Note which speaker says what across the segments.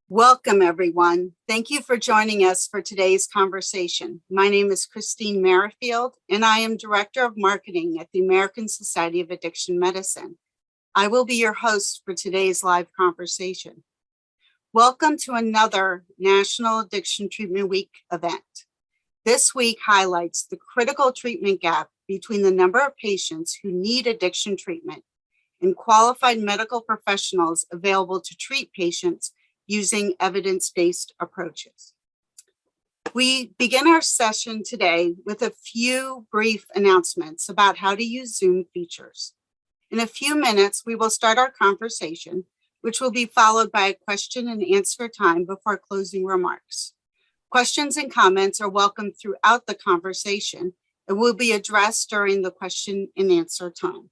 Speaker 1: Welcome, everyone. Thank you for joining us for today's conversation. My name is Christine Merrifield, and I am Director of Marketing at the American Society of Addiction Medicine. I will be your host for today's live conversation. Welcome to another National Addiction Treatment Week event. This week highlights the critical treatment gap between the number of patients who need addiction treatment and qualified medical professionals available to treat patients using evidence-based approaches. We begin our session today with a few brief announcements about how to use Zoom features. In a few minutes, we will start our conversation, which will be followed by a question and answer time before closing remarks. Questions and comments are welcome throughout the conversation and will be addressed during the question and answer time.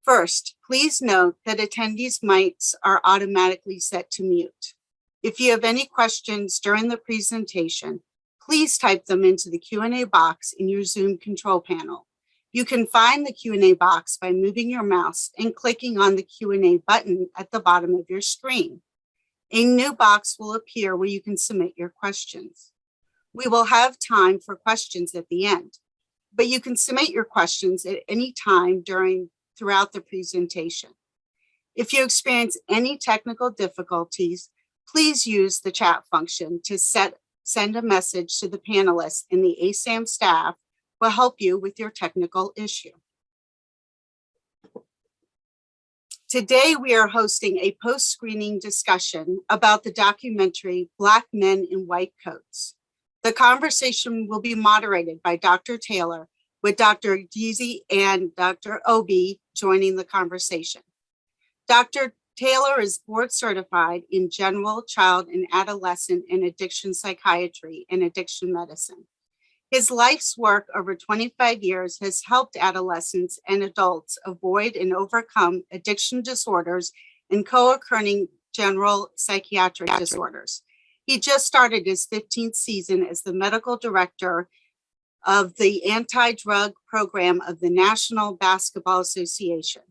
Speaker 1: First, please note that attendees' mics are automatically set to mute. If you have any questions during the presentation, please type them into the Q&A box in your Zoom control panel. You can find the Q&A box by moving your mouse and clicking on the Q&A button at the bottom of your screen. A new box will appear where you can submit your questions. We will have time for questions at the end, but you can submit your questions at any time throughout the presentation. If you experience any technical difficulties, please use the chat function to send a message to the panelists, and the ASAM staff will help you with your technical issue. Today, we are hosting a post-screening discussion about the documentary Black Men in White Coats. The conversation will be moderated by Dr. Taylor, with Dr. Deasy and Dr. Obi joining the conversation. Dr. Taylor is board certified in general, child, and adolescent and addiction psychiatry and addiction medicine. His life's work over 25 years has helped adolescents and adults avoid and overcome addiction disorders and co-occurring general psychiatric disorders. He just started his 15th season as the medical director of the anti-drug program of the National Basketball Association.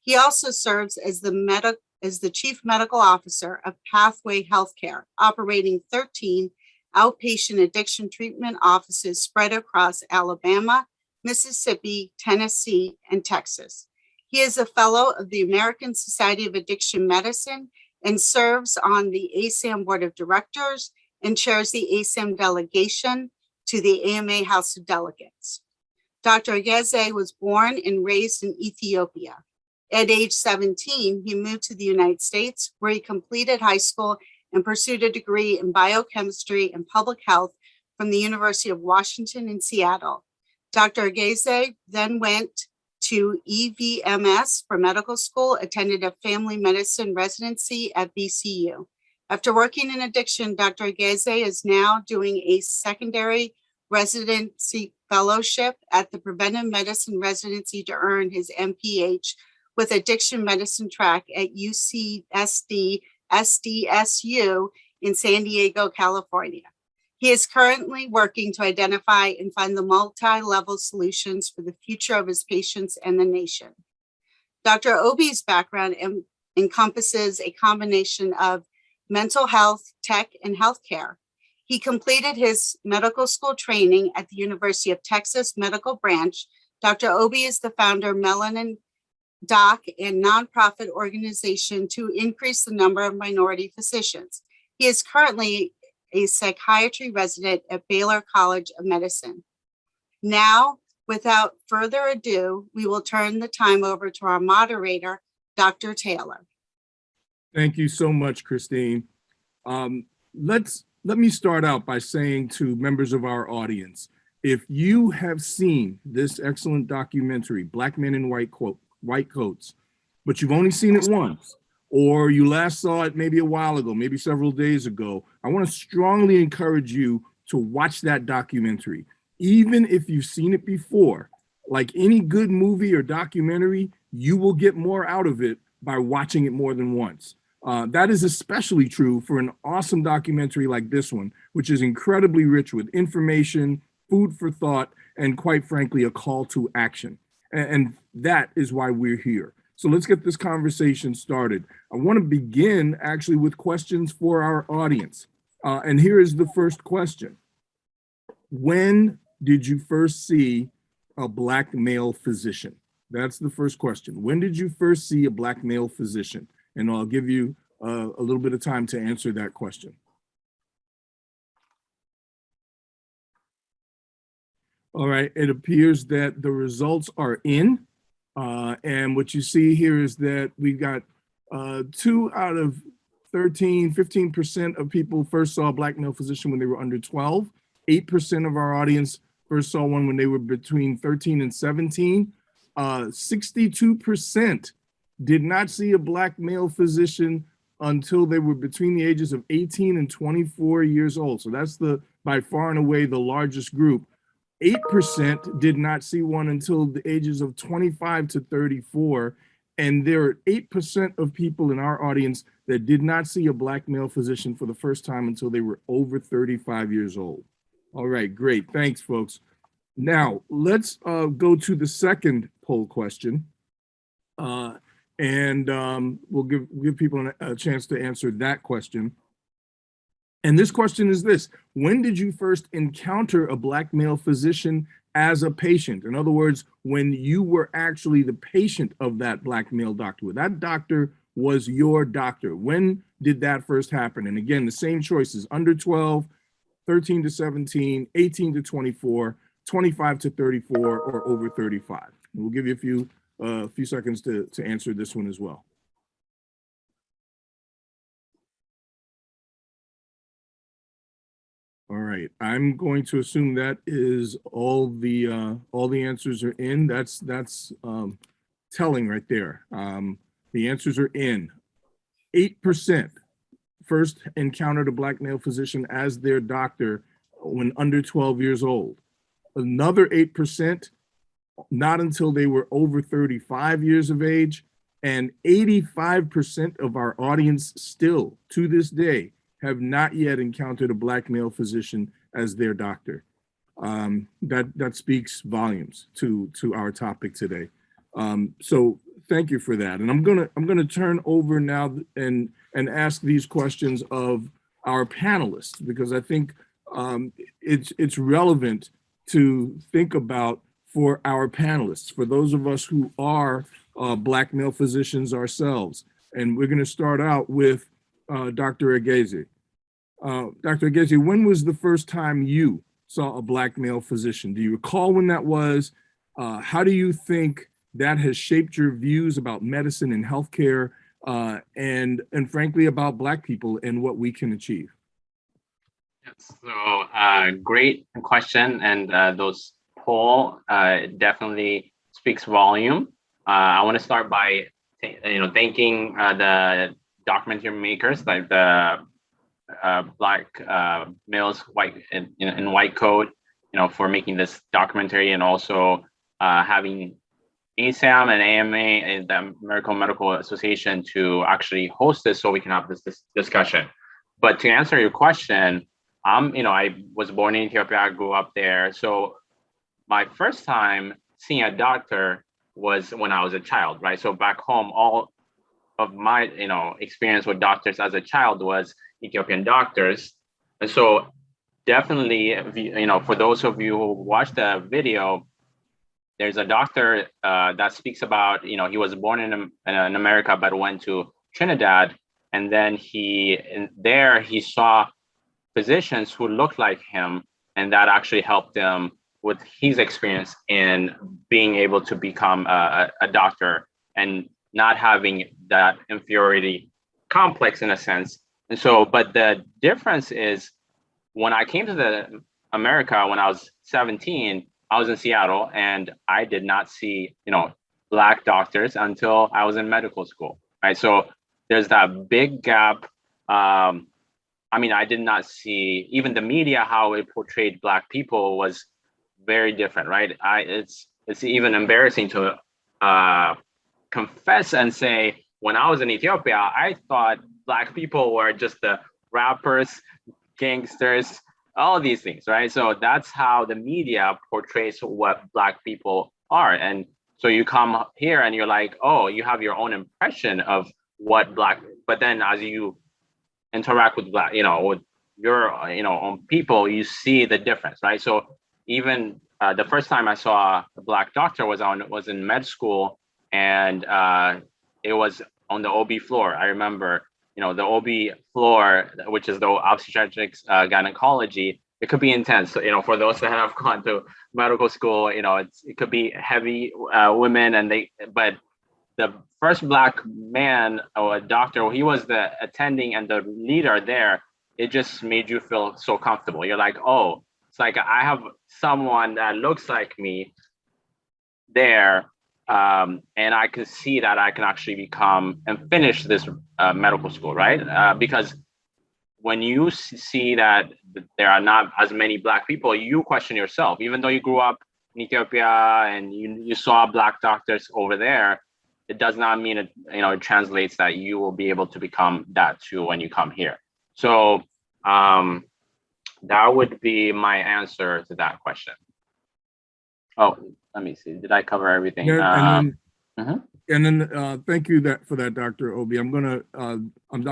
Speaker 1: He also serves as the chief medical officer of Pathway Healthcare, operating 13 outpatient addiction treatment offices spread across Alabama, Mississippi, Tennessee, and Texas. He is a fellow of the American Society of Addiction Medicine and serves on the ASAM Board of Directors and chairs the ASAM delegation to the AMA House of Delegates. Dr. Ageze was born and raised in Ethiopia. At age 17, he moved to the United States, where he completed high school and pursued a degree in biochemistry and public health from the University of Washington in Seattle. Dr. Ageze then went to EVMS for medical school, attended a family medicine residency at BCU. After working in addiction, Dr. Ageze is now doing a secondary residency fellowship at the Preventive Medicine Residency to earn his MPH with addiction medicine track at UCSD SDSU in San Diego, California. He is currently working to identify and find the multi-level solutions for the future of his patients and the nation. Dr. Obi's background encompasses a combination of mental health, tech, and healthcare. He completed his medical school training at the University of Texas Medical Branch. Dr. Obi is the founder of Melanin Doc, a nonprofit organization to increase the number of minority physicians. He is currently a psychiatry resident at Baylor College of Medicine. Now, without further ado, we will turn the time over to our moderator, Dr. Taylor.
Speaker 2: Thank you so much, Christine. Let me start out by saying to members of our audience, if you have seen this excellent documentary, Black Men in White Coats, but you've only seen it once, or you last saw it maybe a while ago, maybe several days ago, I want to strongly encourage you to watch that documentary. Even if you've seen it before, like any good movie or documentary, you will get more out of it by watching it more than once. That is especially true for an awesome documentary like this one, which is incredibly rich with information, food for thought, and quite frankly, a call to action. And that is why we're here. So let's get this conversation started. I want to begin actually with questions for our audience. And here is the first question. When did you first see a Black male physician? That's the first question. When did you first see a Black male physician? And I'll give you a little bit of time to answer that question. All right, it appears that the results are in. And what you see here is that we've got 2 out of 13, 15% of people first saw a Black male physician when they were under 12. 8% of our audience first saw one when they were between 13 and 17. 62% did not see a Black male physician until they were between the ages of 18 and 24 years old. So that's by far and away the largest group. 8% did not see one until the ages of 25 to 34. And there are 8% of people in our audience that did not see a Black male physician for the first time until they were over 35 years old. All right, great. Thanks, folks. Now, let's go to the second poll question. We'll give people a chance to answer that question. And this question is this: when did you first encounter a Black male physician as a patient? In other words, when you were actually the patient of that Black male doctor, when that doctor was your doctor. When did that first happen? And again, the same choices: under 12, 13 to 17, 18 to 24, 25 to 34, or over 35. And we'll give you a few seconds to answer this one as well. All right, I'm going to assume that is all the answers are in. That's telling right there. The answers are in. 8% first encountered a Black male physician as their doctor when under 12 years old. Another 8% not until they were over 35 years of age, and 85% of our audience still to this day have not yet encountered a Black male physician as their doctor. That speaks volumes to our topic today. So thank you for that. And I'm gonna turn over now and ask these questions of our panelists, because I think it's relevant to think about for our panelists, for those of us who are Black male physicians ourselves. And we're gonna start out with Dr. Egezi. Dr. Egezi, when was the first time you saw a Black male physician? Do you recall when that was? How do you think that has shaped your views about medicine and healthcare, and frankly about Black people and what we can achieve?
Speaker 3: So great question, and those poll definitely speaks volume. I want to start by thanking the documentary makers, like the Black males white in white coat, for making this documentary, and also having ASAM and AMA and the American Medical Association to actually host this so we can have this discussion. But to answer your question, I was born in Ethiopia, I grew up there. So my first time seeing a doctor was when I was a child, right? So back home, all of my, experience with doctors as a child was Ethiopian doctors. And so definitely, for those of you who watched the video, there's a doctor that speaks about, he was born in America, but went to Trinidad. And then he saw physicians who looked like him, and that actually helped him with his experience in being able to become a doctor and not having that inferiority complex in a sense. And so, but the difference is when I came to America when I was 17, I was in Seattle, and I did not see, Black doctors until I was in medical school, right? So there's that big gap. I did not see, even the media, how it portrayed Black people was very different, right? It's even embarrassing to confess and say, when I was in Ethiopia, I thought Black people were just the rappers, gangsters, all of these things, right? So that's how the media portrays what Black people are. And So you come here and you're like, oh, you have your own impression of what Black, but then as you interact with Black, with your, own people, you see the difference, right? So even the first time I saw a Black doctor was in med school, and it was on the OB floor. I remember, the OB floor, which is the obstetrics gynecology. It could be intense. So, for those that have gone to medical school, it could be heavy women, but the first Black man or a doctor, he was the attending and the leader there. It just made you feel so comfortable. You're like, oh, it's like I have someone that looks like me there, and I can see that I can actually become and finish this medical school, right? Because when you see that there are not as many Black people, you question yourself. Even though you grew up in Ethiopia and you saw Black doctors over there, it does not mean it translates that you will be able to become that too when you come here. So that would be my answer to that question. Oh, let me see. Did I cover everything?
Speaker 2: Yeah, and then thank you for that, Dr. Obi. I'm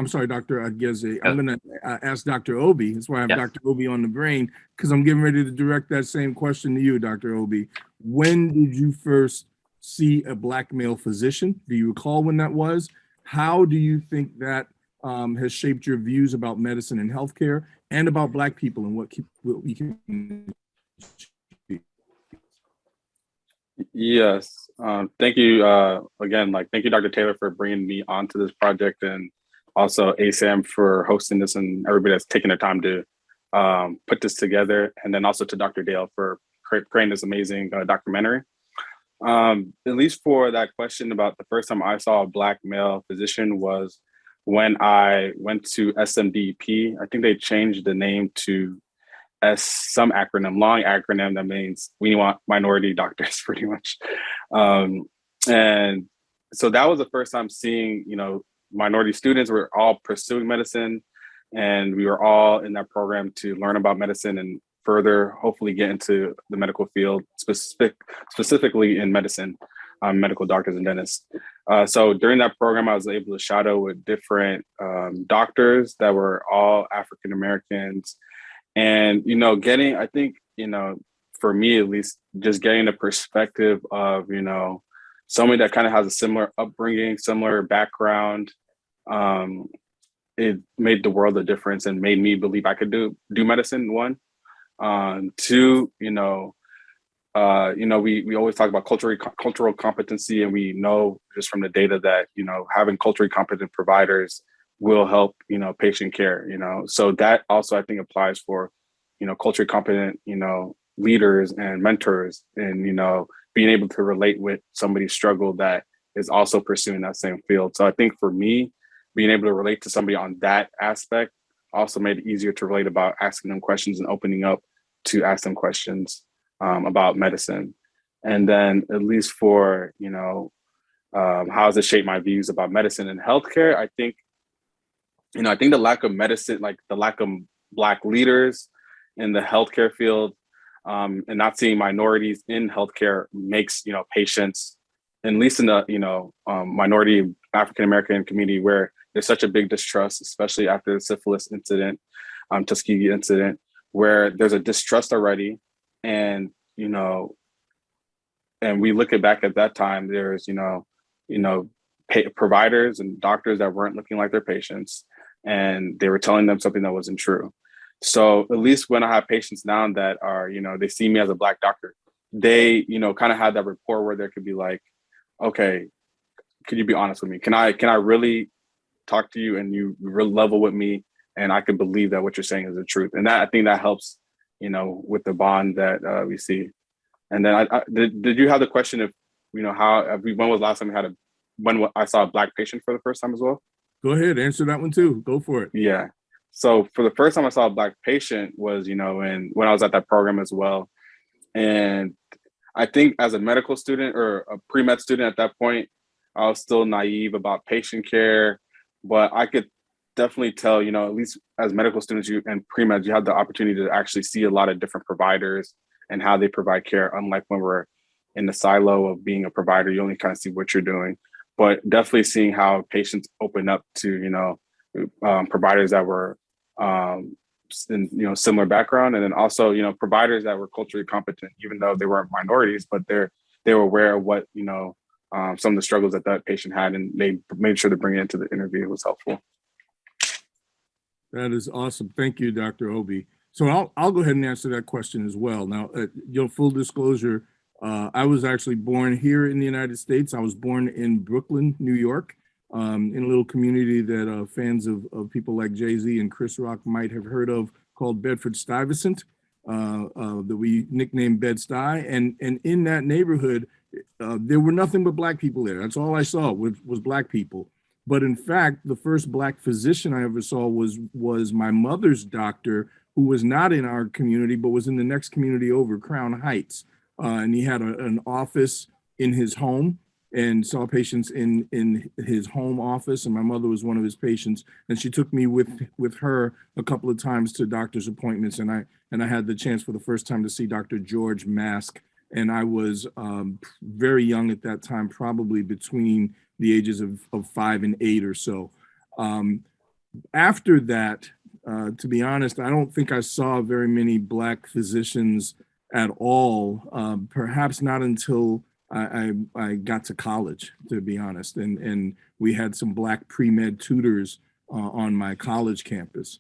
Speaker 2: sorry, Dr. Adgeze. I'm gonna ask Dr. Obi. That's why I have Dr. Obi on the brain, because I'm getting ready to direct that same question to you, Dr. Obi. When did you first see a Black male physician? Do you recall when that was? How do you think that has shaped your views about medicine and healthcare, and about Black people and what we can?
Speaker 4: Yes, thank you again. Thank you, Dr. Taylor, for bringing me onto this project, and also ASAM for hosting this, and everybody that's taking the time to put this together, and then also to Dr. Dale for creating this amazing documentary. At least for that question about the first time I saw a Black male physician was when I went to SMDP. I think they changed the name to some long acronym that means we want minority doctors, pretty much. And so that was the first time seeing, minority students were all pursuing medicine, and we were all in that program to learn about medicine and further hopefully get into the medical field, specifically in medicine, medical doctors and dentists. So during that program, I was able to shadow with different doctors that were all African Americans. And, I think, for me, at least, just getting the perspective of, somebody that kind of has a similar upbringing, similar background, it made the world a difference and made me believe I could do medicine, one. Two, we always talk about cultural competency, and we know just from the data that, having culturally competent providers will help, patient care, so that also I think applies for, culturally competent, leaders and mentors, and, being able to relate with somebody's struggle that is also pursuing that same field. So I think for me, being able to relate to somebody on that aspect also made it easier to relate about asking them questions and opening up to ask them questions about medicine. And then at least for, how has it shaped my views about medicine and healthcare? I think the lack of medicine, the lack of Black leaders in the healthcare field, and not seeing minorities in healthcare makes, patients, at least in the, minority African American community, where there's such a big distrust, especially after the syphilis incident, Tuskegee incident, where there's a distrust already. And, and we look back at that time, there's, providers and doctors that weren't looking like their patients, and they were telling them something that wasn't true. So at least when I have patients now that are, they see me as a Black doctor, they, kind of have that rapport where there could be like, okay, could you be honest with me? Can I really talk to you and you really level with me, and I can believe that what you're saying is the truth? And that, I think that helps, with the bond that we see. And then did you have the question of, when was the last time when I saw a Black patient for the first time as well?
Speaker 2: Go ahead, answer that one too. Go for it.
Speaker 4: Yeah. So for the first time I saw a Black patient was, when I was at that program as well. And I think as a medical student or a pre-med student at that point, I was still naive about patient care, but I could definitely tell, at least as medical students and pre-med, you have the opportunity to actually see a lot of different providers and how they provide care, unlike when we're, in the silo of being a provider. You only kind of see what you're doing, but definitely seeing how patients open up to, providers that were in, similar background. And then also, providers that were culturally competent, even though they weren't minorities, but they were aware of what, some of the struggles that patient had, and they made sure to bring it into the interview. It was helpful.
Speaker 2: That is awesome. Thank you, Dr. Obi. So I'll go ahead and answer that question as well. Now, full disclosure, I was actually born here in the United States. I was born in Brooklyn, New York, in a little community that fans of people like Jay-Z and Chris Rock might have heard of, called Bedford-Stuyvesant, that we nicknamed Bed-Stuy. And in that neighborhood, there were nothing but Black people there. That's all I saw was Black people. But in fact, the first Black physician I ever saw was my mother's doctor, who was not in our community, but was in the next community over, Crown Heights. And he had an office in his home and saw patients in his home office. And my mother was one of his patients. And she took me with her a couple of times to doctor's appointments. And I had the chance for the first time to see Dr. George Mask. And I was very young at that time, probably between the ages of 5 and 8 or so. After that, to be honest, I don't think I saw very many Black physicians at all, perhaps not until I got to college, to be honest. And we had some Black pre-med tutors on my college campus.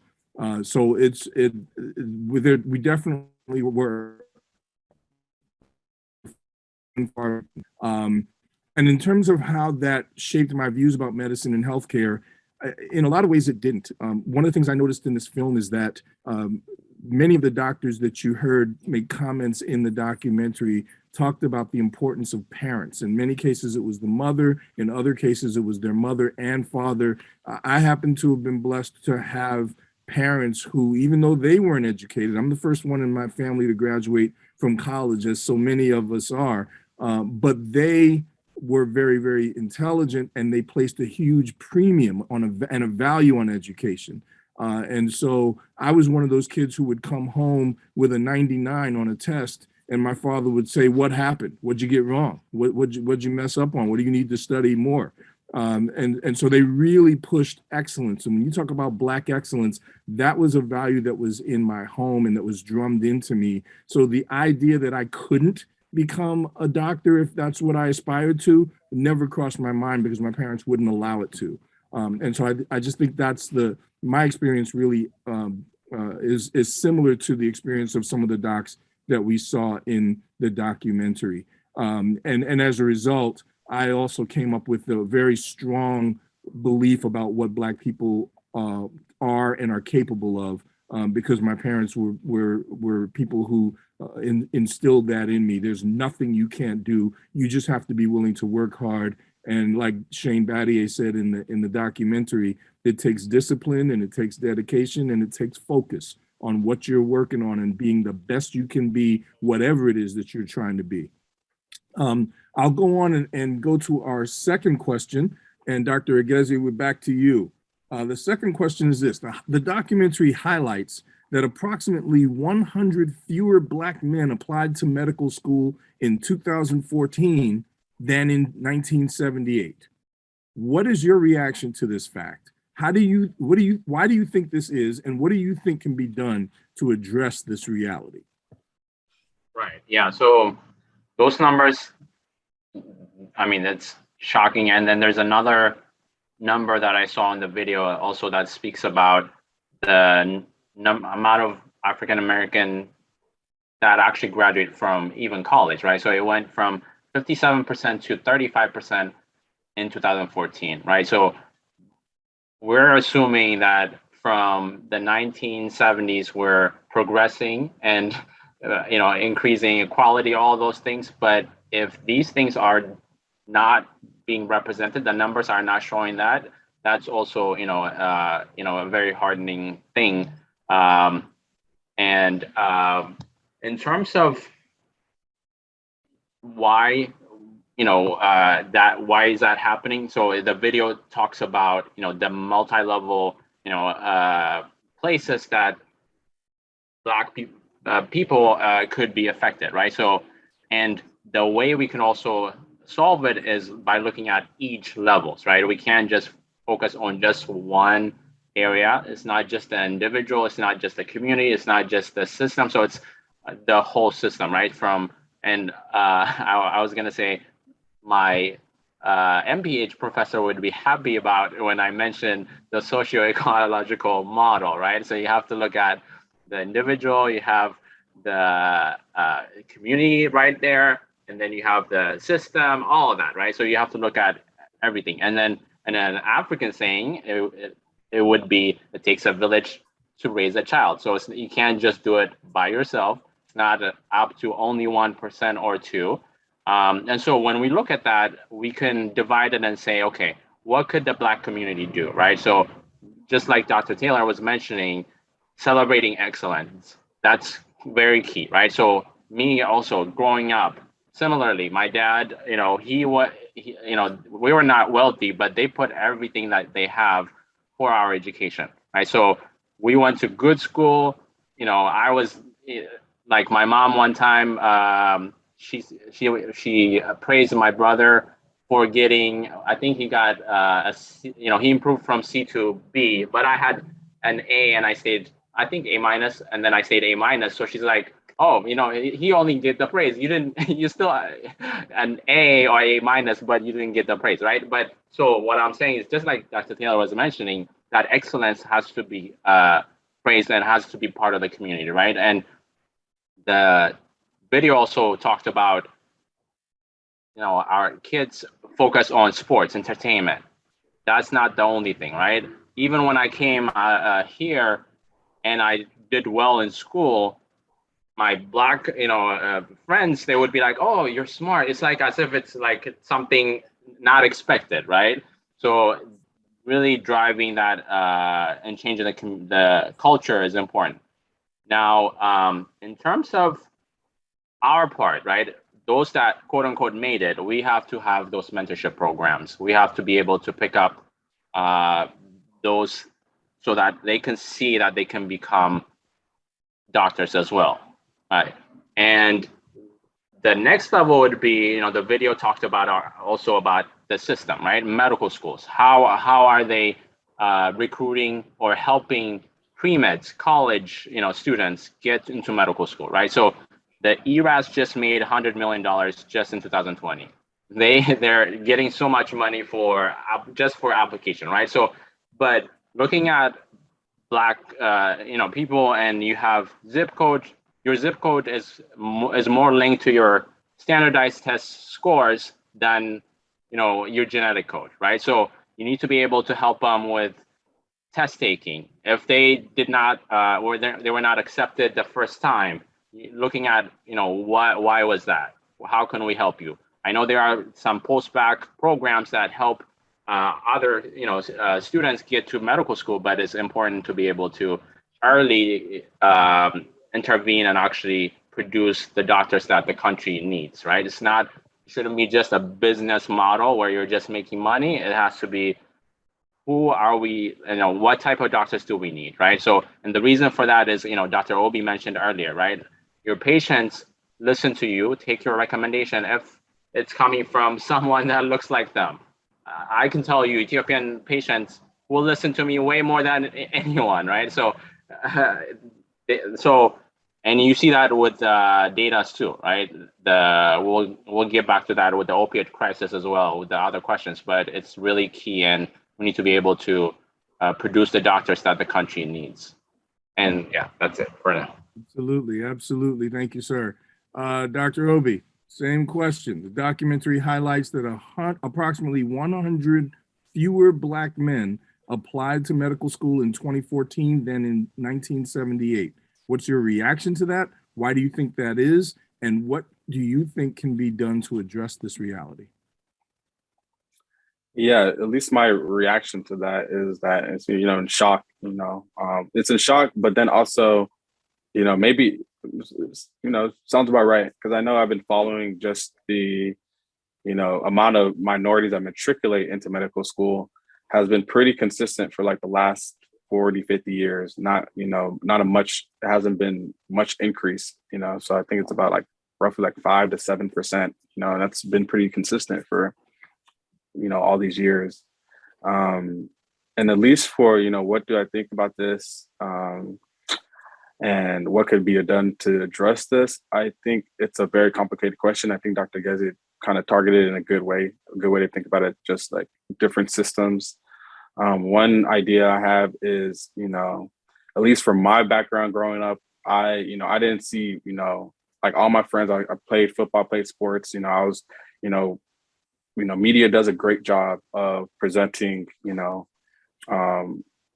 Speaker 2: So we definitely were. And in terms of how that shaped my views about medicine and healthcare, in a lot of ways it didn't. One of the things I noticed in this film is that many of the doctors that you heard make comments in the documentary talked about the importance of parents. In many cases, it was the mother. In other cases, it was their mother and father. I happen to have been blessed to have parents who, even though they weren't educated, I'm the first one in my family to graduate from college, as so many of us are, but they were very, very intelligent, and they placed a huge premium on and a value on education. And so I was one of those kids who would come home with a 99 on a test, and my father would say, "What happened? What'd you get wrong? What'd you mess up on? What do you need to study more?" And so they really pushed excellence. And when you talk about Black excellence, that was a value that was in my home and that was drummed into me. So the idea that I couldn't become a doctor if that's what I aspired to never crossed my mind, because my parents wouldn't allow it to. And so I just think that's my experience really is similar to the experience of some of the docs that we saw in the documentary. And as a result, I also came up with a very strong belief about what Black people are and are capable of, because my parents were people who instilled that in me. There's nothing you can't do. You just have to be willing to work hard. And like Shane Battier said in the documentary, it takes discipline, and it takes dedication, and it takes focus on what you're working on and being the best you can be, whatever it is that you're trying to be. I'll go on and go to our second question. And Dr. Egezi, we're back to you. The second question is this: the documentary highlights that approximately 100 fewer Black men applied to medical school in 2014 than in 1978. What is your reaction to this fact? Why do you think this is, and what do you think can be done to address this reality?
Speaker 3: Right. Yeah. So those numbers, I mean, it's shocking. And then there's another number that I saw in the video also that speaks about the amount of African American that actually graduate from even college, right? So it went from 57% to 35% in 2014, right? So we're assuming that from the 1970s, we're progressing and increasing equality, all those things. But if these things are not being represented, the numbers are not showing that, that's also a very hardening thing. In terms of why why is that happening? So the video talks about the multi-level places that Black people could be affected, right? So, and the way we can also solve it is by looking at each levels, right? We can't just focus on just one area. It's not just the individual, it's not just the community, it's not just the system. So it's the whole system, right? I was gonna say my MPH professor would be happy about when I mentioned the socio-ecological model, right? So you have to look at the individual, you have the community right there, and then you have the system, all of that, right? So you have to look at everything. And then an African saying, it would be, it takes a village to raise a child. So you can't just do it by yourself. It's not up to only 1% or 2%. And so when we look at that, we can divide it and say, okay, what could the Black community do, right? So just like Dr. Taylor was mentioning, celebrating excellence, that's very key, right? So me also growing up, similarly, my dad, we were not wealthy, but they put everything that they have for our education, right? So we went to good school. I was like my mom one time, she praised my brother for getting, I think he got he improved from C to B, but I had an A and I stayed, I think A minus, and then I stayed A minus. So she's like, oh, he only did the praise. You didn't, you still an A or A minus, but you didn't get the praise, right? But so what I'm saying is, just like Dr. Taylor was mentioning, that excellence has to be praised and has to be part of the community, right? And the video also talked about, our kids focus on sports, entertainment. That's not the only thing, right? Even when I came here and I did well in school, my Black, friends, they would be like, "Oh, you're smart." It's like as if it's like something not expected, right? So really driving that and changing the culture is important. Now, in terms of our part, right? Those that quote unquote made it, we have to have those mentorship programs. We have to be able to pick up those so that they can see that they can become doctors as well. Right. And the next level would be, the video talked about also about the system, right? Medical schools. How are they recruiting or helping pre-meds, college, students get into medical school, right? So the ERAS just made $100 million just in 2020. They're getting so much money just for application, right? So, but looking at Black, people, and you have zip code. Your zip code is more linked to your standardized test scores than your genetic code, right? So you need to be able to help them with test taking. If they did not, or they were not accepted the first time, looking at why was that? How can we help you? I know there are some post-bac programs that help other students get to medical school, but it's important to be able to early intervene and actually produce the doctors that the country needs, right? It shouldn't be just a business model where you're just making money. It has to be, who are we, what type of doctors do we need, right? So, and the reason for that is, Dr. Obi mentioned earlier, right? Your patients listen to you, take your recommendation if it's coming from someone that looks like them. I can tell you, Ethiopian patients will listen to me way more than anyone, right? So, and you see that with data too, right? We'll get back to that with the opioid crisis as well, with the other questions, but it's really key, and we need to be able to produce the doctors that the country needs. And yeah, that's it for now.
Speaker 2: Absolutely. Thank you, sir. Dr. Obi, same question. The documentary highlights that approximately 100 fewer Black men applied to medical school in 2014 than in 1978. What's your reaction to that? Why do you think that is? And what do you think can be done to address this reality?
Speaker 4: Yeah, at least my reaction to that is that it's, in shock, it's in shock, but then also, maybe, sounds about right. Cause I know I've been following just the, amount of minorities that matriculate into medical school has been pretty consistent for like the last 40, 50 years. Not, it hasn't been much increase, so I think it's about like roughly like 5 to 7%. And that's been pretty consistent for all these years. And at least for what do I think about this, and what could be done to address this, I think it's a very complicated question. I think Dr. Gezi kind of targeted it in a good way to think about it, just like different systems. One idea I have is, at least from my background growing up, I didn't see, like all my friends, I played football, played sports, I was, media does a great job of presenting,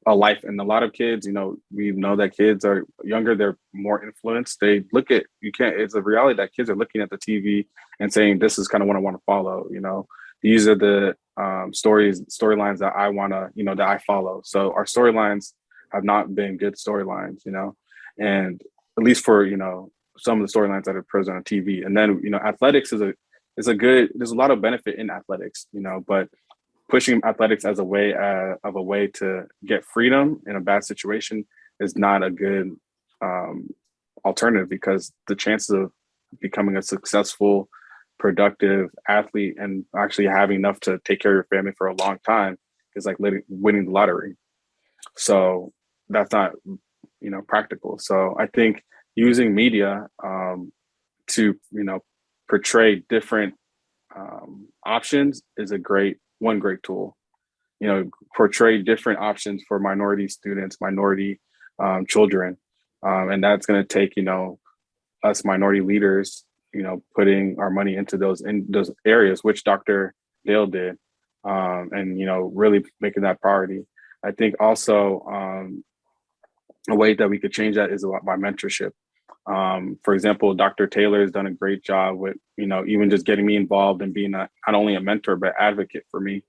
Speaker 4: a life. And a lot of kids, we know that kids are younger, they're more influenced. They look at, it's a reality that kids are looking at the TV and saying, this is kind of what I want to follow, these are the storylines that I want to, that I follow. So our storylines have not been good storylines, and at least for, some of the storylines that are present on TV. And then, athletics is a good, there's a lot of benefit in athletics, but pushing athletics as a way to get freedom in a bad situation is not a good alternative, because the chances of becoming a successful, productive athlete and actually having enough to take care of your family for a long time is like winning the lottery. So that's not, practical. So I think using media to, portray different options is one great tool. Portray different options for minority students, minority children, and that's going to take us minority leaders putting our money into those areas, which Dr. Dale did, and really making that priority. I think also a way that we could change that is by mentorship. For example, Dr. Taylor has done a great job with, even just getting me involved and being not only a mentor, but advocate for me,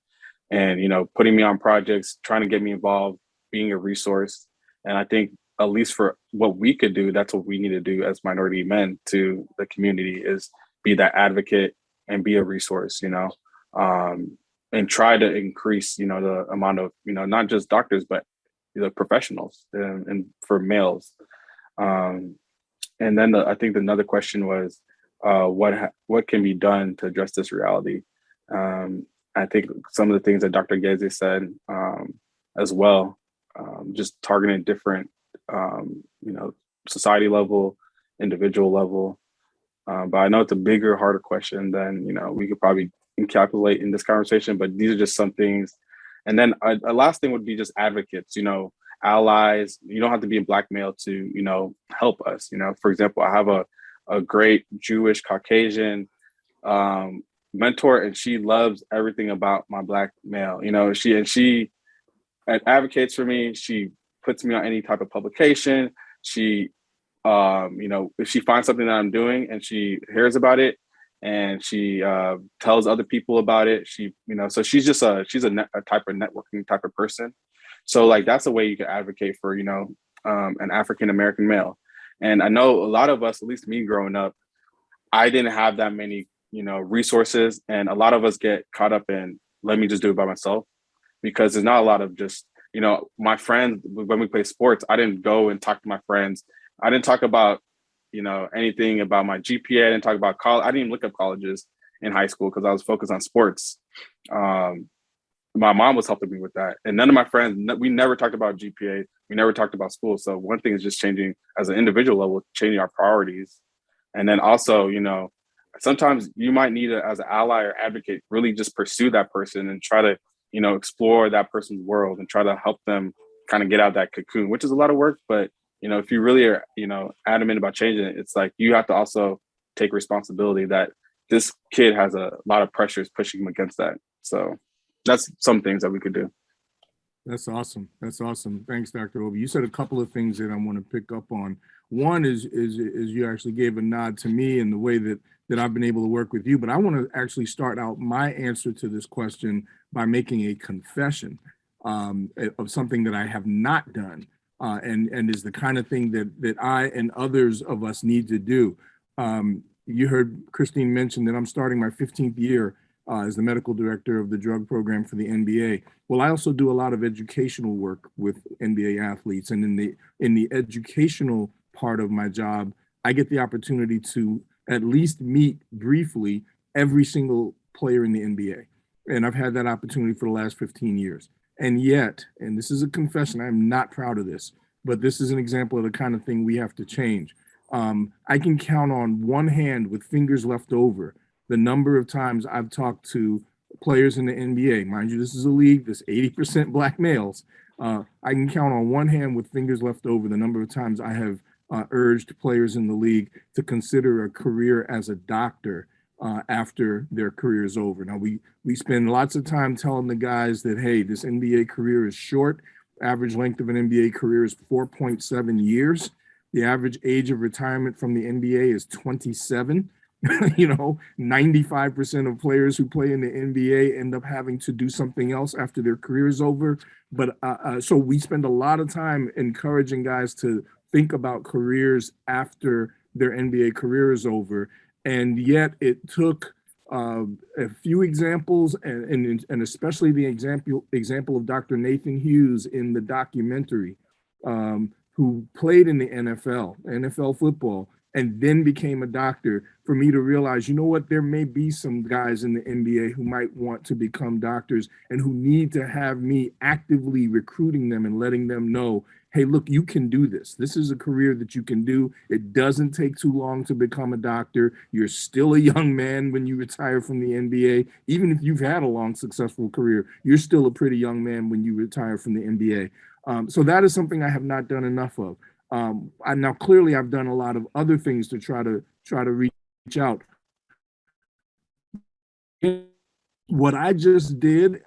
Speaker 4: and, putting me on projects, trying to get me involved, being a resource. And I think at least for what we could do, that's what we need to do as minority men to the community, is be that advocate and be a resource, and try to increase, the amount of, not just doctors, but professionals and for males. And then I think another question was, what can be done to address this reality? I think some of the things that Dr. Gezi said as well, just targeting different, society level, individual level. But I know it's a bigger, harder question than, we could probably encapsulate in this conversation, but these are just some things. And then a last thing would be just advocates, allies. You don't have to be a Black male to, help us. For example, I have a great Jewish Caucasian mentor, and she loves everything about my Black male. She advocates for me. She puts me on any type of publication. She, if she finds something that I'm doing and she hears about it, and she tells other people about it, so she's just she's a type of networking type of person. So like that's a way you can advocate for, an African-American male. And I know a lot of us, at least me growing up, I didn't have that many, resources. And a lot of us get caught up in, let me just do it by myself, because there's not a lot of just, my friends, when we play sports, I didn't go and talk to my friends. I didn't talk about, anything about my GPA. I didn't talk about college. I didn't even look up colleges in high school because I was focused on sports. My mom was helping me with that. And none of my friends, we never talked about GPA. We never talked about school. So one thing is just changing as an individual level, changing our priorities. And then also, sometimes you might need as an ally or advocate, really just pursue that person and try to, explore that person's world and try to help them kind of get out of that cocoon, which is a lot of work. But, if you really are, adamant about changing it, it's like you have to also take responsibility that this kid has a lot of pressures pushing him against that. So that's some things that we could do.
Speaker 2: That's awesome. That's awesome. Thanks, Dr. Obi. You said a couple of things that I want to pick up on. One is you actually gave a nod to me in the way that I've been able to work with you. But I want to actually start out my answer to this question by making a confession of something that I have not done, and is the kind of thing that I and others of us need to do. You heard Christine mention that I'm starting my 15th year as the medical director of the drug program for the NBA. Well, I also do a lot of educational work with NBA athletes, and in the educational part of my job, I get the opportunity to at least meet briefly every single player in the NBA. And I've had that opportunity for the last 15 years. And yet, and this is a confession, I'm not proud of this, but this is an example of the kind of thing we have to change. I can count on one hand with fingers left over the number of times I've talked to players in the NBA. Mind you, this is a league that's 80% black males. I can count on one hand with fingers left over the number of times I have urged players in the league to consider a career as a doctor after their career is over. Now, we spend lots of time telling the guys that, hey, this NBA career is short. Average length of an NBA career is 4.7 years. The average age of retirement from the NBA is 27. 95% of players who play in the NBA end up having to do something else after their career is over. But so we spend a lot of time encouraging guys to think about careers after their NBA career is over. And yet it took a few examples, and especially the example of Dr. Nathan Hughes in the documentary, who played in the NFL football, and then became a doctor, for me to realize, you know what, there may be some guys in the NBA who might want to become doctors and who need to have me actively recruiting them and letting them know, hey, look, you can do this. This is a career that you can do. It doesn't take too long to become a doctor. You're still a young man when you retire from the NBA. Even if you've had a long, successful career, you're still a pretty young man when you retire from the NBA. So that is something I have not done enough of. Now, clearly, I've done a lot of other things to try to reach out. What I just did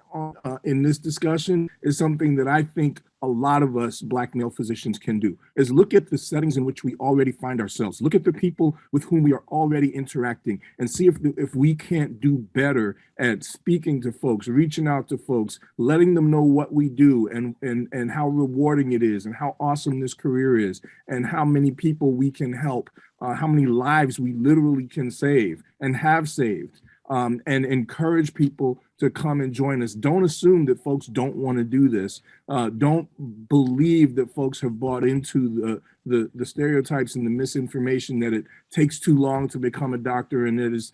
Speaker 2: in this discussion is something that I think a lot of us Black male physicians can do, is look at the settings in which we already find ourselves, look at the people with whom we are already interacting, and see if we can't do better at speaking to folks, reaching out to folks, letting them know what we do and how rewarding it is and how awesome this career is and how many people we can help, how many lives we literally can save and have saved. And encourage people to come and join us. Don't assume that folks don't want to do this. Don't believe that folks have bought into the stereotypes and the misinformation that it takes too long to become a doctor and it is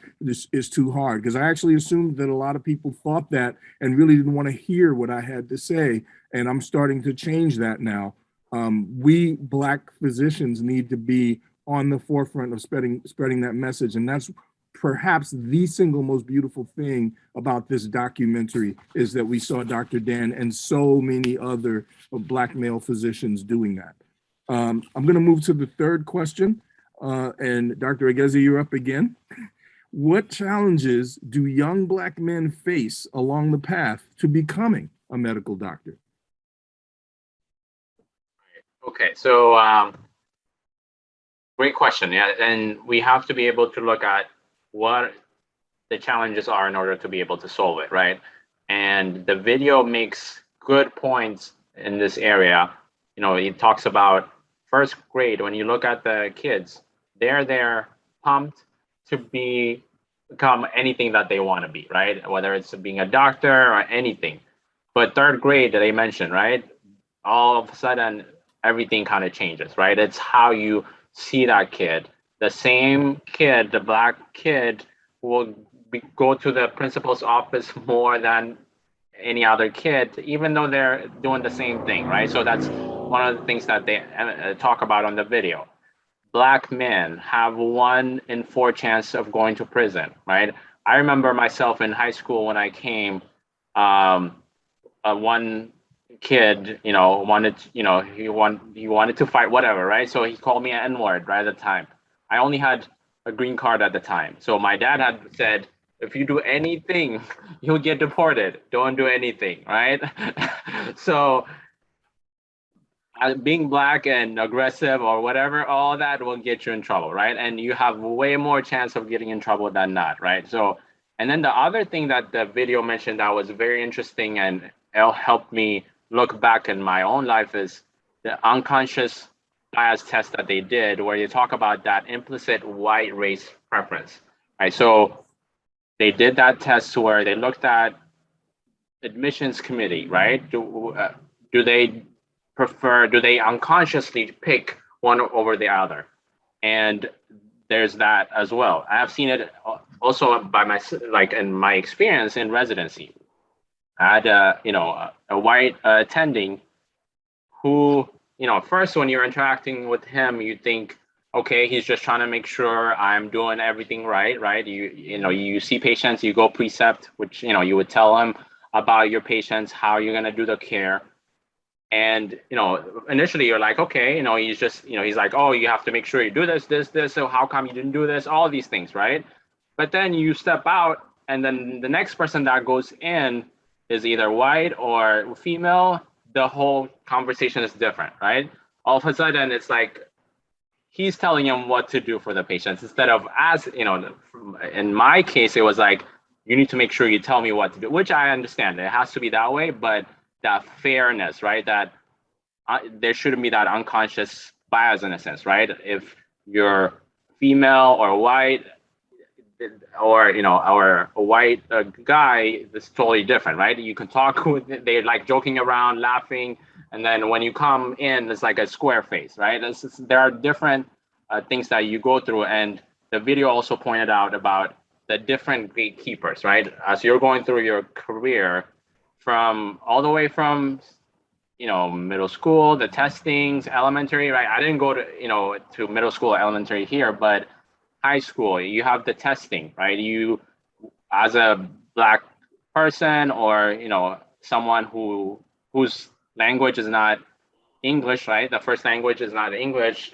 Speaker 2: too hard. Because I actually assumed that a lot of people thought that and really didn't want to hear what I had to say. And I'm starting to change that now. We Black physicians need to be on the forefront of spreading that message. And that's perhaps the single most beautiful thing about this documentary, is that we saw Dr. Dan and so many other Black male physicians doing that. I'm going to move to the third question. And Dr. Egezi, you're up again. What challenges do young Black men face along the path to becoming a medical doctor?
Speaker 3: Okay, so great question. Yeah, and we have to be able to look at what the challenges are in order to be able to solve it, right? And the video makes good points in this area. You know, it talks about first grade. When you look at the kids, they're pumped to become anything that they want to be, right? Whether it's being a doctor or anything. But third grade that they mentioned, right? All of a sudden, everything kind of changes, right? It's how you see that kid. The same kid, the Black kid, will go to the principal's office more than any other kid, even though they're doing the same thing, right? So that's one of the things that they talk about on the video. Black men have 1 in 4 chance of going to prison, right? I remember myself in high school when I came, one kid, he wanted to fight, whatever, right? So he called me an N-word right at the time. I only had a green card at the time. So my dad had said, if you do anything, you'll get deported. Don't do anything, right? So being Black and aggressive or whatever, all that will get you in trouble, right? And you have way more chance of getting in trouble than not, right? So, and then the other thing that the video mentioned that was very interesting and it helped me look back in my own life is the unconscious bias test that they did, where you talk about that implicit white race preference, right? So they did that test where they looked at admissions committee, right? Do they unconsciously pick one over the other? And there's that as well. I have seen it also by in my experience in residency. I had a white attending who, first when you're interacting with him, you think, okay, he's just trying to make sure I'm doing everything right? You see patients, you go precept, which, you would tell him about your patients, how you're going to do the care. And, initially you're like, okay, he's just, he's like, oh, you have to make sure you do this. So how come you didn't do this? All these things, right? But then you step out and then the next person that goes in is either white or female. The whole conversation is different, right? All of a sudden it's like, he's telling him what to do for the patients instead of, as in my case, it was like, you need to make sure you tell me what to do, which I understand. It has to be that way, but that fairness, right? That there shouldn't be that unconscious bias in a sense, right? If you're female or white, or a white guy, it's totally different, right? You can talk with, they're like joking around, laughing, and then when you come in, it's like a square face, right? There are different things that you go through, and the video also pointed out about the different gatekeepers, right? As you're going through your career, from all the way from middle school, the testings, elementary, right? I didn't go to middle school, elementary here, but high school, you have the testing, right? You, as a Black person, or someone whose language is not English, right? The first language is not English.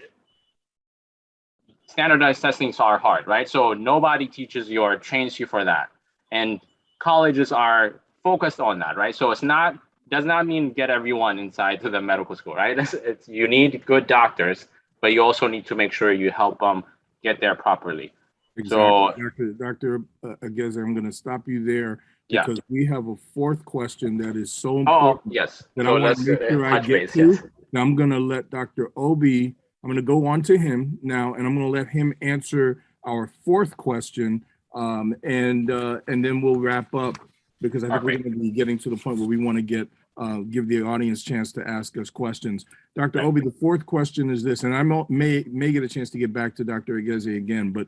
Speaker 3: Standardized testings are hard, right? So nobody teaches you or trains you for that, and colleges are focused on that, right? So does not mean get everyone inside to the medical school, right? You need good doctors, but you also need to make sure you help them get there properly.
Speaker 2: Exactly. So, Dr. Aguirre, I'm going to stop you there because we have a fourth question that is so important.
Speaker 3: Oh, yes.
Speaker 2: That I want to make sure I get to. Yes. Now I'm going to let Dr. Obi, I'm going to go on to him now, and I'm going to let him answer our fourth question, and then we'll wrap up, because I think we're going to be getting to the point where we want to give the audience a chance to ask us questions. Dr. Obi, the fourth question is this, and I may get a chance to get back to Dr. Aguirre again, but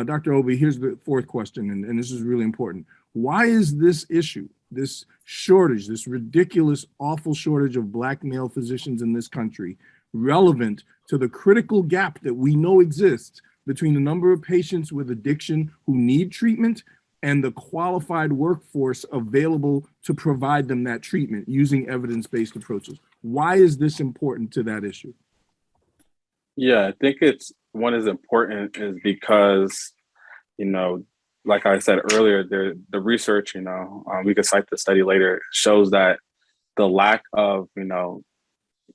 Speaker 2: Dr. Obi, here's the fourth question, and this is really important. Why is this issue, this shortage, this ridiculous, awful shortage of Black male physicians in this country relevant to the critical gap that we know exists between the number of patients with addiction who need treatment and the qualified workforce available to provide them that treatment using evidence-based approaches? Why is this important to that issue?
Speaker 4: Yeah, I think one is important is because, like I said earlier, the research, we could cite the study later, shows that the lack of,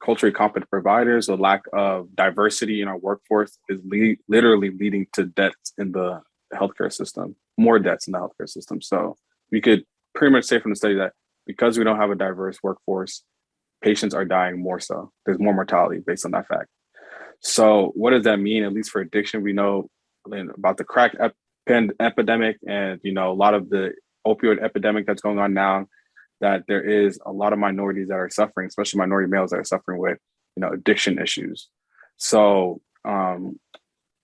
Speaker 4: culturally competent providers, the lack of diversity in our workforce is literally leading to deaths in the healthcare system, more deaths in the healthcare system. So we could pretty much say from the study that because we don't have a diverse workforce, patients are dying more so. There's more mortality based on that fact. So what does that mean? At least for addiction, we know about the crack epidemic and, a lot of the opioid epidemic that's going on now, that there is a lot of minorities that are suffering, especially minority males that are suffering with, addiction issues. So,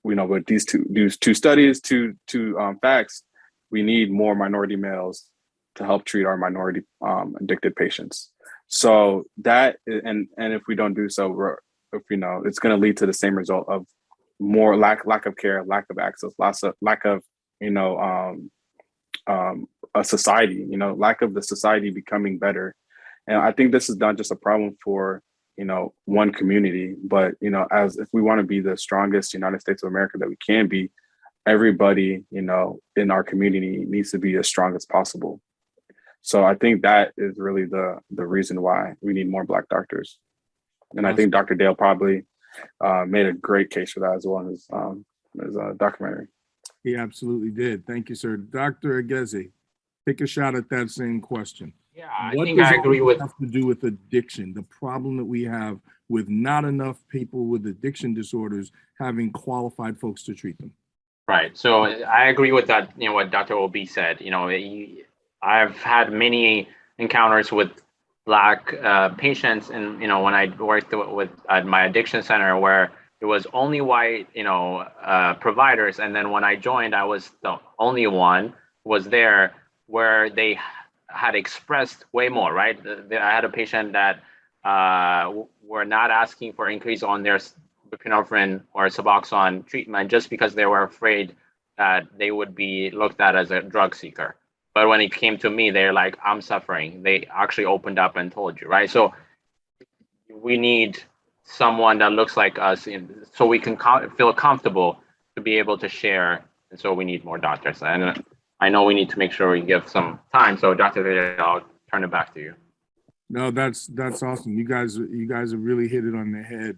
Speaker 4: with these two studies, two facts, we need more minority males to help treat our minority addicted patients. So that, and if we don't do so, it's going to lead to the same result of more lack of care, lack of access, lack of a society, lack of the society becoming better. And I think this is not just a problem for, one community, but, as if we want to be the strongest United States of America that we can be, everybody, in our community needs to be as strong as possible. So I think that is really the reason why we need more Black doctors. And I think Dr. Dale probably made a great case for that as well in his documentary.
Speaker 2: He absolutely did. Thank you, sir. Dr. Aguirre, take a shot at that same question.
Speaker 3: Yeah, I think I agree with.
Speaker 2: What does it have to do with addiction? The problem that we have with not enough people with addiction disorders having qualified folks to treat them.
Speaker 3: Right. So I agree with that. What Dr. Obi said. I've had many encounters with Black patients, and when I worked with at my addiction center, where it was only white, providers. And then when I joined, I was the only one was there where they had expressed way more, right? I had a patient that were not asking for increase on their buprenorphine or Suboxone treatment just because they were afraid that they would be looked at as a drug seeker. But when it came to me, they're like, I'm suffering. They actually opened up and told you, right? So we need someone that looks like us so we can feel comfortable to be able to share. And so we need more doctors. And I know we need to make sure we give some time. So Dr. Vega, I'll turn it back to you.
Speaker 2: No, that's awesome. You guys have really hit it on the head.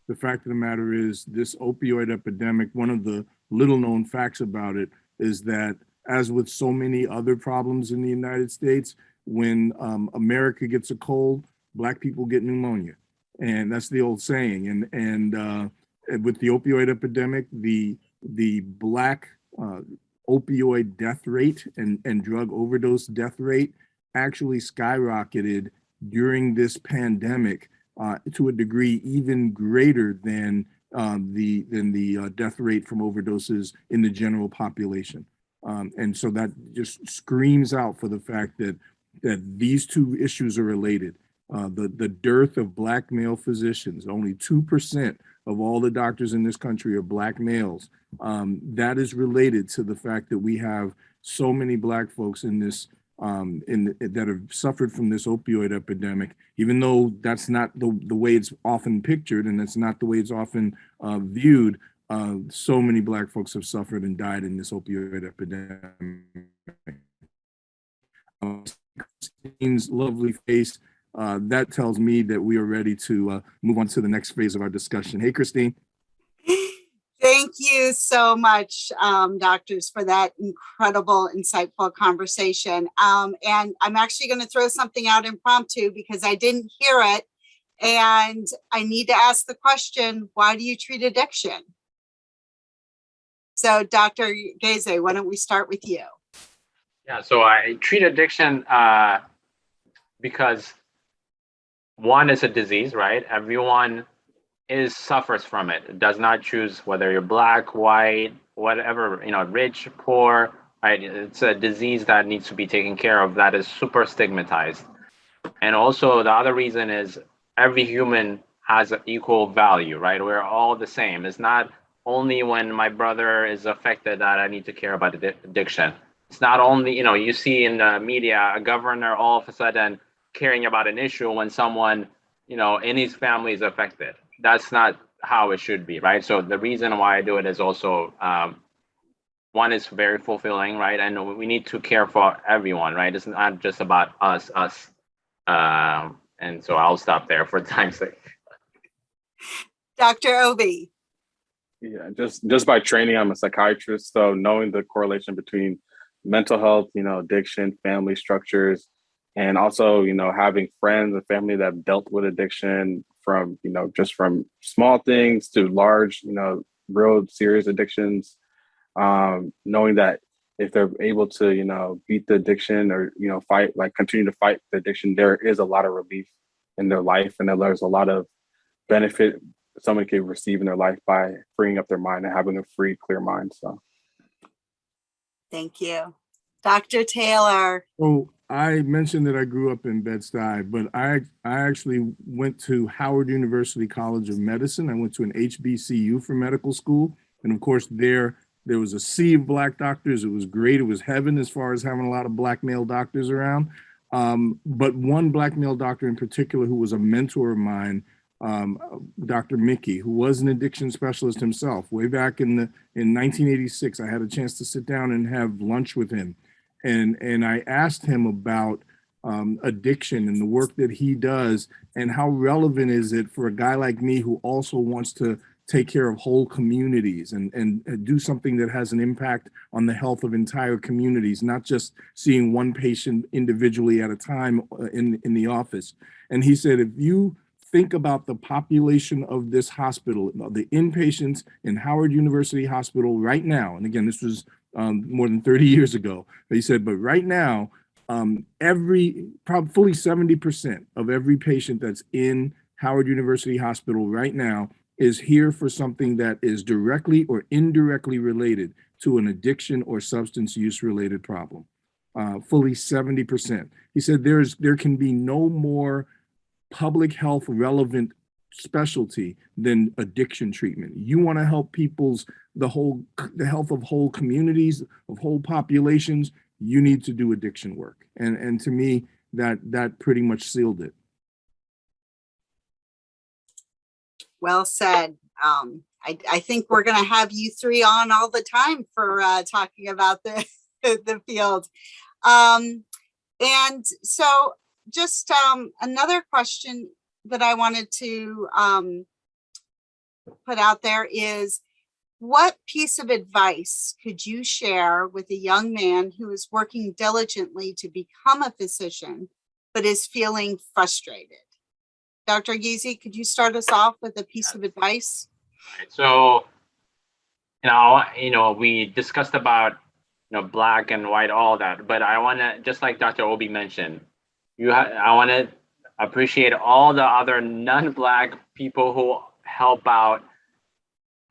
Speaker 2: The fact of the matter is this opioid epidemic, one of the little known facts about it is that, as with so many other problems in the United States, when America gets a cold, Black people get pneumonia. And that's the old saying. And with the opioid epidemic, the Black opioid death rate and drug overdose death rate actually skyrocketed during this pandemic to a degree even greater than the death rate from overdoses in the general population. And so that just screams out for the fact that these two issues are related. The dearth of Black male physicians, only 2% of all the doctors in this country are Black males. That is related to the fact that we have so many Black folks in this that have suffered from this opioid epidemic, even though that's not the way it's often pictured and that's not the way it's often viewed. So many Black folks have suffered and died in this opioid epidemic. Christine's lovely face, that tells me that we are ready to move on to the next phase of our discussion. Hey, Christine.
Speaker 1: Thank you so much, doctors, for that incredible, insightful conversation. And I'm actually going to throw something out impromptu because I didn't hear it. And I need to ask the question, why do you treat addiction? So Dr. Geze, why don't we start with you?
Speaker 3: Yeah, so I treat addiction because one is a disease, right? Everyone suffers from it. It does not choose whether you're Black, white, whatever, rich, poor, right? It's a disease that needs to be taken care of that is super stigmatized. And also the other reason is every human has an equal value, right? We're all the same. It's not only when my brother is affected that I need to care about addiction. It's not only, you see in the media, a governor all of a sudden caring about an issue when someone, in his family is affected. That's not how it should be, right? So the reason why I do it is also, one is very fulfilling, right? And we need to care for everyone, right? It's not just about us. And so I'll stop there for time's sake.
Speaker 1: Dr. Obi.
Speaker 4: Yeah, just by training, I'm a psychiatrist. So knowing the correlation between mental health, addiction, family structures, and also, having friends and family that have dealt with addiction from, just from small things to large, real serious addictions, knowing that if they're able to, beat the addiction or, continue to fight the addiction, there is a lot of relief in their life. And there's a lot of benefit someone can receive in their life by freeing up their mind and having a free, clear mind. So.
Speaker 1: Thank you. Dr. Taylor.
Speaker 2: Oh, I mentioned that I grew up in Bed-Stuy, but I actually went to Howard University College of Medicine. I went to an HBCU for medical school. And of course, there was a sea of Black doctors. It was great. It was heaven as far as having a lot of Black male doctors around. But one Black male doctor in particular who was a mentor of mine, Dr. Mickey, who was an addiction specialist himself. Way back in 1986, I had a chance to sit down and have lunch with him. And I asked him about addiction and the work that he does and how relevant is it for a guy like me who also wants to take care of whole communities and do something that has an impact on the health of entire communities, not just seeing one patient individually at a time in the office. And he said, if you think about the population of this hospital, the inpatients in Howard University Hospital right now, and again, this was more than 30 years ago, he said, but right now, probably fully 70% of every patient that's in Howard University Hospital right now is here for something that is directly or indirectly related to an addiction or substance use related problem. Fully 70%. He said there can be no more public health relevant specialty than addiction treatment. You want to help the health of whole communities, of whole populations, you need to do addiction work. And to me, that pretty much sealed it.
Speaker 1: Well said. I think we're going to have you three on all the time for talking about the field. And so just another question that I wanted to put out there is, what piece of advice could you share with a young man who is working diligently to become a physician, but is feeling frustrated? Dr. Giese, could you start us off with a piece of advice?
Speaker 3: So, we discussed about, black and white, all that, but I want to, just like Dr. Obi mentioned, I want to appreciate all the other non-black people who help out,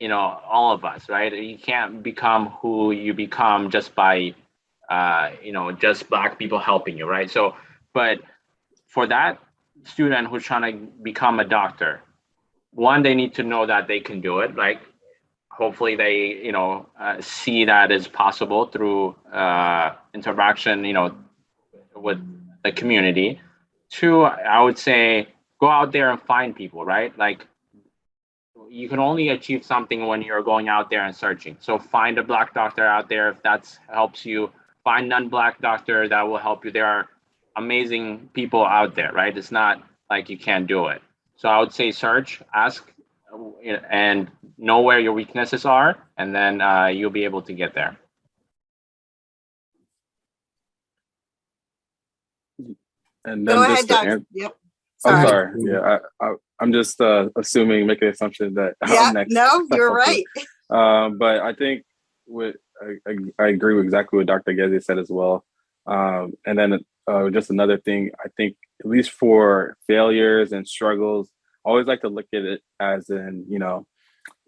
Speaker 3: all of us, right? You can't become who you become just by, just black people helping you, right? So, but for that student who's trying to become a doctor, one, they need to know that they can do it. Like, hopefully they, see that as possible through interaction, with the community. Two, I would say, go out there and find people, right? Like, you can only achieve something when you're going out there and searching. So find a black doctor out there if that helps you. Find non-black doctor that will help you. There are amazing people out there, right? It's not like you can't do it. So I would say search, ask, and know where your weaknesses are, and then you'll be able to get there.
Speaker 4: And then
Speaker 1: Go
Speaker 4: just
Speaker 1: ahead,
Speaker 4: to
Speaker 1: Doc. Yep.
Speaker 4: I'm
Speaker 1: Sorry.
Speaker 4: sorry. Yeah, I'm just assuming, making an assumption that
Speaker 1: Yeah,
Speaker 4: I'm next.
Speaker 1: no, you're right.
Speaker 4: But I think I agree with exactly what Dr. Gezi said as well. And then just another thing, I think at least for failures and struggles, I always like to look at it as in,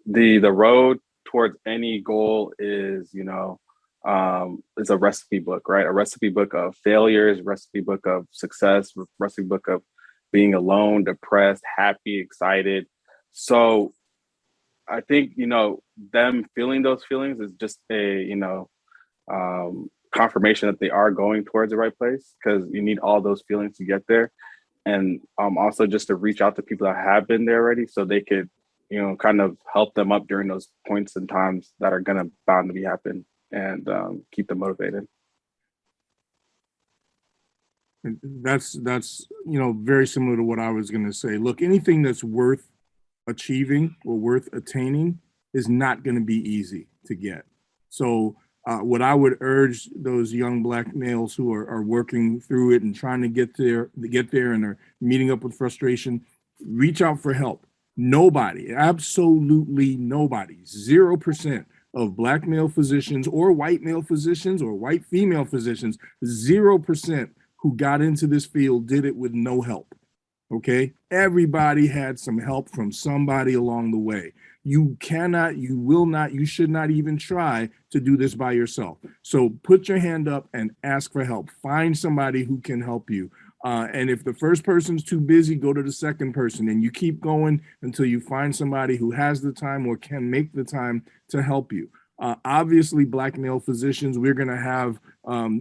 Speaker 4: the road towards any goal is, is a recipe book, right? A recipe book of failures, recipe book of success, recipe book of being alone, depressed, happy, excited. So I think, them feeling those feelings is just a, confirmation that they are going towards the right place, because you need all those feelings to get there. And also just to reach out to people that have been there already, so they could, kind of help them up during those points and times that are gonna bound to be happen, and keep them motivated.
Speaker 2: That's very similar to what I was going to say. Look, anything that's worth achieving or worth attaining is not going to be easy to get. So what I would urge those young black males who are working through it and trying to get there and are meeting up with frustration, reach out for help. Nobody, absolutely nobody, 0% of black male physicians or white male physicians or white female physicians, 0% who got into this field did it with no help. Okay, everybody had some help from somebody along the way. You cannot, you will not, you should not even try to do this by yourself. So put your hand up and ask for help. Find somebody who can help you. And if the first person's too busy, go to the second person, and you keep going until you find somebody who has the time or can make the time to help you. Obviously, black male physicians, we're going to have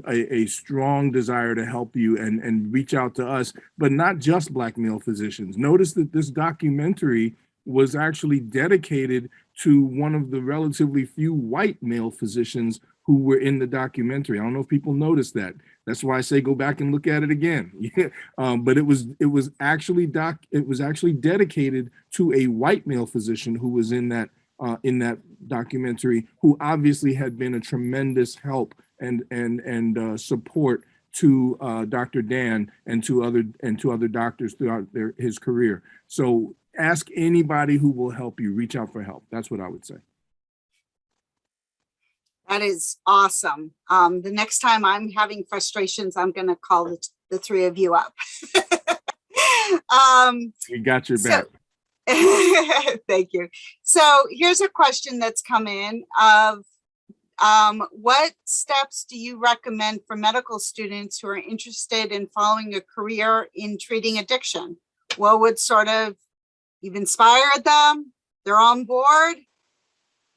Speaker 2: a strong desire to help you and reach out to us, but not just black male physicians. Notice that this documentary was actually dedicated to one of the relatively few white male physicians who were in the documentary. I don't know if people noticed that. That's why I say go back and look at it again. But it was actually dedicated to a white male physician who was in that documentary, who obviously had been a tremendous help and support to Dr. Dan and to other doctors throughout his career. So ask anybody who will help you. Reach out for help. That's what I would say.
Speaker 1: That is awesome. The next time I'm having frustrations, I'm going to call the three of you up.
Speaker 2: We got your back.
Speaker 1: Thank you. So here's a question that's come in of what steps do you recommend for medical students who are interested in following a career in treating addiction? What would sort of you've inspired them? They're on board.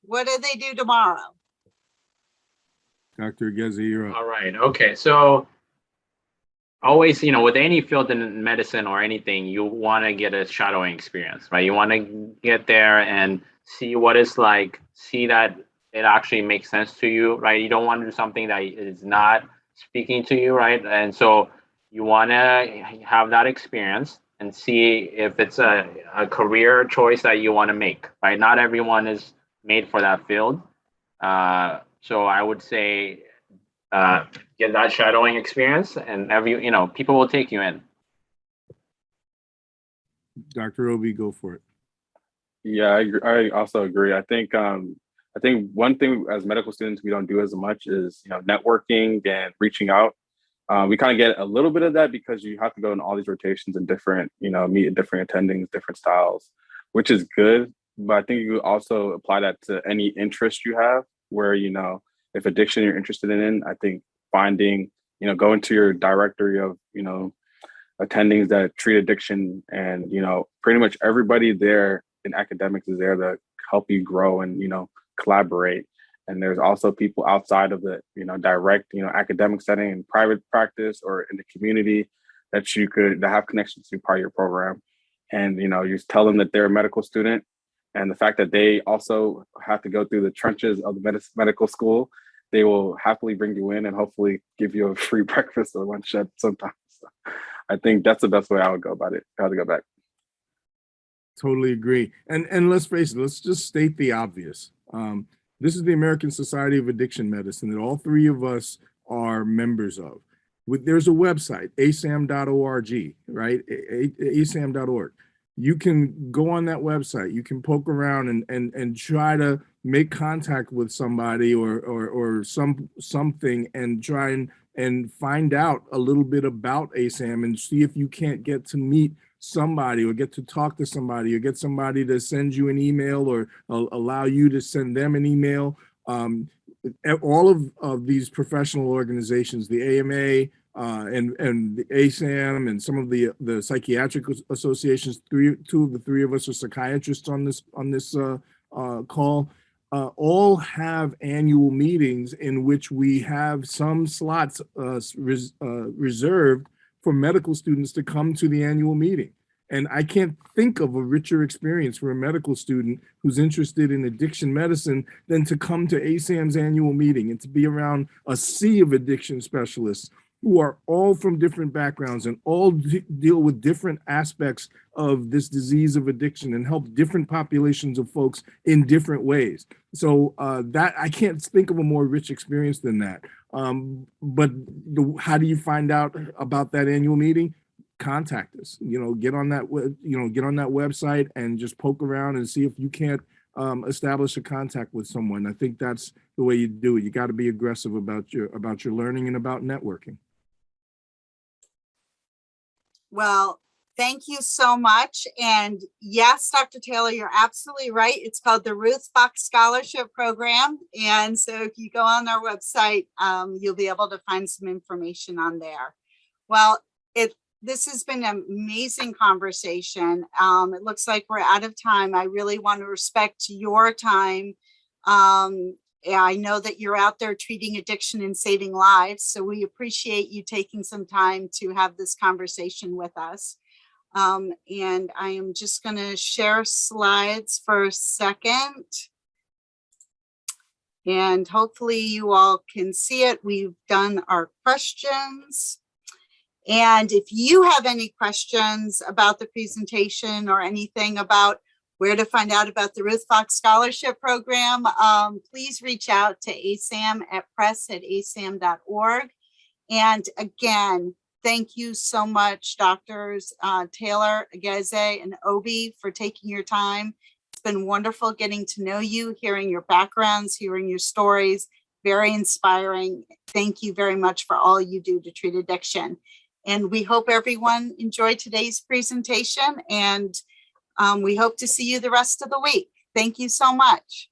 Speaker 1: What do they do tomorrow?
Speaker 2: Dr. Gezi, you're up.
Speaker 3: All right. Okay. So always, with any field in medicine or anything, you want to get a shadowing experience, right? You want to get there and see what it's like, see that it actually makes sense to you, right? You don't want to do something that is not speaking to you, right? And so you want to have that experience and see if it's a career choice that you want to make, right? Not everyone is made for that field. So I would say get that shadowing experience, and people will take you in.
Speaker 2: Dr. Obi, go for it.
Speaker 4: Yeah, I also agree. I think one thing as medical students we don't do as much is networking and reaching out. We kind of get a little bit of that because you have to go in all these rotations and different meet different attendings, different styles, which is good. But I think you also apply that to any interest you have. Where if addiction you're interested in, I think finding going to your directory of attendings that treat addiction, and pretty much everybody there in academics is there to help you grow and collaborate. And there's also people outside of the direct academic setting in private practice or in the community that you could have connections to part of your program. And you just tell them that they're a medical student, and the fact that they also have to go through the trenches of the medical school, they will happily bring you in and hopefully give you a free breakfast or lunch at sometimes. So I think that's the best way I would go about it. How to go back.
Speaker 2: Totally agree. And let's face it, let's just state the obvious. This is the American Society of Addiction Medicine that all three of us are members of. There's a website, asam.org, right? asam.org. You can go on that website, you can poke around and try to make contact with somebody or something and try and find out a little bit about ASAM and see if you can't get to meet somebody or get to talk to somebody or get somebody to send you an email or allow you to send them an email. All of these professional organizations, the AMA, and the ASAM and some of the psychiatric associations, two of the three of us are psychiatrists on this call, all have annual meetings in which we have some slots reserved for medical students to come to the annual meeting. And I can't think of a richer experience for a medical student who's interested in addiction medicine than to come to ASAM's annual meeting and to be around a sea of addiction specialists who are all from different backgrounds and all deal with different aspects of this disease of addiction and help different populations of folks in different ways. So that I can't think of a more rich experience than that. But how do you find out about that annual meeting? Contact us. Get on that website and just poke around and see if you can't establish a contact with someone. I think that's the way you do it. You got to be aggressive about your learning and about networking.
Speaker 1: Well, thank you so much. And yes, Dr. Taylor, you're absolutely right. It's called the Ruth Fox Scholarship Program. And so if you go on our website, you'll be able to find some information on there. Well, this has been an amazing conversation. It looks like we're out of time. I really want to respect your time. I know that you're out there treating addiction and saving lives, so we appreciate you taking some time to have this conversation with us. And I am just going to share slides for a second. And hopefully you all can see it. We've done our questions. And if you have any questions about the presentation or anything about where to find out about the Ruth Fox Scholarship Program, please reach out to ASAM at press@asam.org. And again, thank you so much, Doctors Taylor, Ageze, and Obi, for taking your time. It's been wonderful getting to know you, hearing your backgrounds, hearing your stories, very inspiring. Thank you very much for all you do to treat addiction. And we hope everyone enjoyed today's presentation. And We hope to see you the rest of the week. Thank you so much.